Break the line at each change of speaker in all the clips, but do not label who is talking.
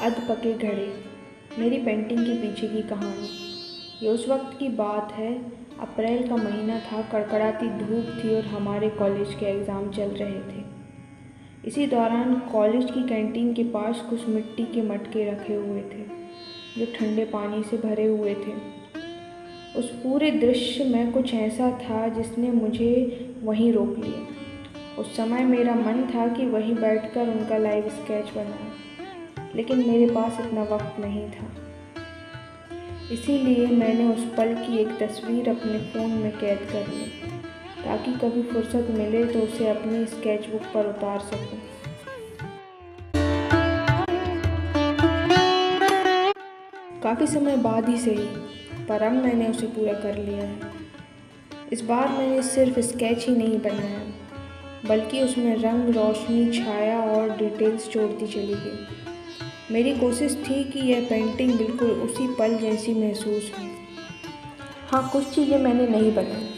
अधपके घड़े, मेरी पेंटिंग के पीछे की कहानी। ये उस वक्त की बात है, अप्रैल का महीना था, कड़कड़ाती धूप थी और हमारे कॉलेज के एग्ज़ाम चल रहे थे। इसी दौरान कॉलेज की कैंटीन के पास कुछ मिट्टी के मटके रखे हुए थे जो ठंडे पानी से भरे हुए थे। उस पूरे दृश्य में कुछ ऐसा था जिसने मुझे वहीं रोक लिया। उस समय मेरा मन था कि वहीं बैठकर उनका लाइव स्केच बनाऊं, लेकिन मेरे पास इतना वक्त नहीं था। इसीलिए मैंने उस पल की एक तस्वीर अपने फ़ोन में कैद कर ली, ताकि कभी फुर्सत मिले तो उसे अपनी स्केचबुक पर उतार सकूं। काफ़ी समय बाद ही सही, पर अब मैंने उसे पूरा कर लिया है। इस बार मैंने सिर्फ स्केच ही नहीं बनाया, बल्कि उसमें रंग, रोशनी, छाया और डिटेल्स जोड़ती चली गई। मेरी कोशिश थी कि यह पेंटिंग बिल्कुल उसी पल जैसी महसूस हो। हाँ, कुछ चीज़ें मैंने नहीं बनाई।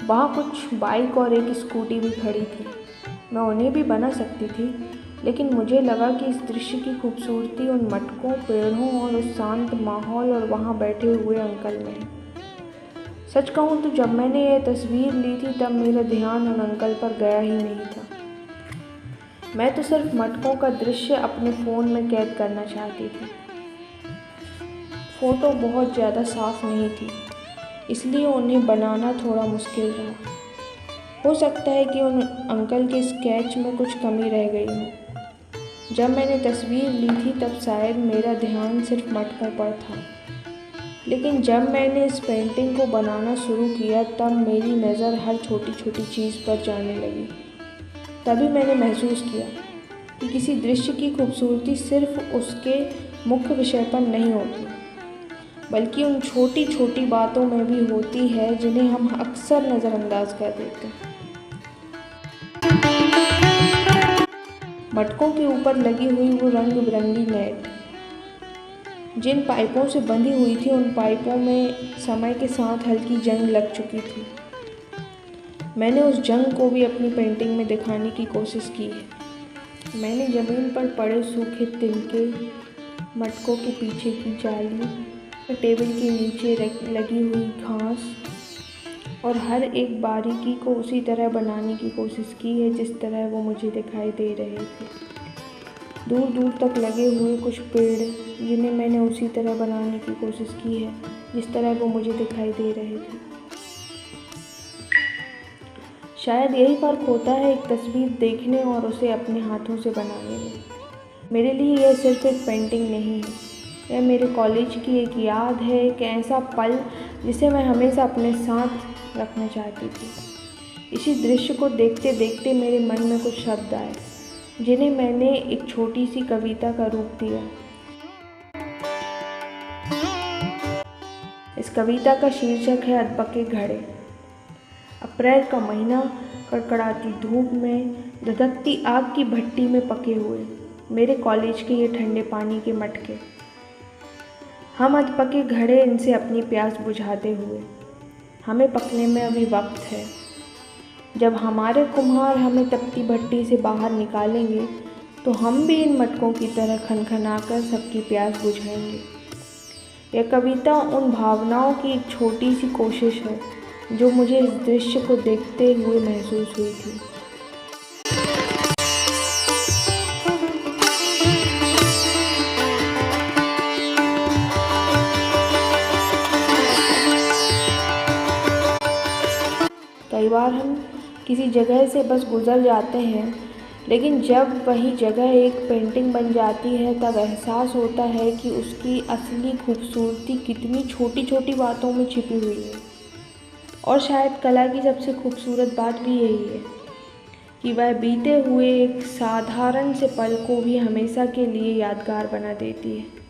वहाँ कुछ बाइक और एक स्कूटी भी खड़ी थी। मैं उन्हें भी बना सकती थी, लेकिन मुझे लगा कि इस दृश्य की खूबसूरती उन मटकों, पेड़ों और उस शांत माहौल और वहाँ बैठे हुए अंकल में है। सच कहूँ तो जब मैंने यह तस्वीर ली थी तब मेरा ध्यान उन अंकल पर गया ही नहीं था। मैं तो सिर्फ मटकों का दृश्य अपने फ़ोन में कैद करना चाहती थी। फ़ोटो बहुत ज़्यादा साफ नहीं थी, इसलिए उन्हें बनाना थोड़ा मुश्किल रहा। हो सकता है कि उन अंकल के स्केच में कुछ कमी रह गई हो। जब मैंने तस्वीर ली थी तब शायद मेरा ध्यान सिर्फ मटकों पर था, लेकिन जब मैंने इस पेंटिंग को बनाना शुरू किया तब मेरी नज़र हर छोटी छोटी चीज़ पर जाने लगी। तभी मैंने महसूस किया कि किसी दृश्य की खूबसूरती सिर्फ उसके मुख्य विषय पर नहीं होती, बल्कि उन छोटी छोटी बातों में भी होती है जिन्हें हम अक्सर नज़रअंदाज कर देते हैं। मटकों के ऊपर लगी हुई वो रंग बिरंगी नेट जिन पाइपों से बंधी हुई थी, उन पाइपों में समय के साथ हल्की जंग लग चुकी थी। मैंने उस जंग को भी अपनी पेंटिंग में दिखाने की कोशिश की है। मैंने ज़मीन पर पड़े सूखे तिनके, मटकों के पीछे की जाली, टेबल के नीचे लगी हुई घास और हर एक बारीकी को उसी तरह बनाने की कोशिश की है जिस तरह वो मुझे दिखाई दे रहे थे। दूर दूर तक लगे हुए कुछ पेड़ जिन्हें मैंने उसी तरह बनाने की कोशिश की है जिस तरह वो मुझे दिखाई दे रहे थे। शायद यही फ़र्क होता है एक तस्वीर देखने और उसे अपने हाथों से बनाने में। मेरे लिए यह सिर्फ एक पेंटिंग नहीं है, यह मेरे कॉलेज की एक याद है, एक ऐसा पल जिसे मैं हमेशा अपने साथ रखना चाहती थी। इसी दृश्य को देखते देखते मेरे मन में कुछ शब्द आए जिन्हें मैंने एक छोटी सी कविता का रूप दिया। इस कविता का शीर्षक है अधपके घड़े। अप्रैल का महीना, कड़कड़ाती धूप में धधकती आग की भट्टी में पके हुए मेरे कॉलेज के ये ठंडे पानी के मटके। हम अधपके घड़े, इनसे अपनी प्यास बुझाते हुए। हमें पकने में अभी वक्त है। जब हमारे कुम्हार हमें तपती भट्टी से बाहर निकालेंगे तो हम भी इन मटकों की तरह खनखनाकर सबकी प्यास बुझाएंगे। यह कविता उन भावनाओं की एक छोटी सी कोशिश है जो मुझे इस दृश्य को देखते हुए महसूस हुई थी। कई बार हम किसी जगह से बस गुजर जाते हैं, लेकिन जब वही जगह एक पेंटिंग बन जाती है तब एहसास होता है कि उसकी असली खूबसूरती कितनी छोटी छोटी बातों में छिपी हुई है। और शायद कला की सबसे खूबसूरत बात भी यही है कि वह बीते हुए एक साधारण से पल को भी हमेशा के लिए यादगार बना देती है।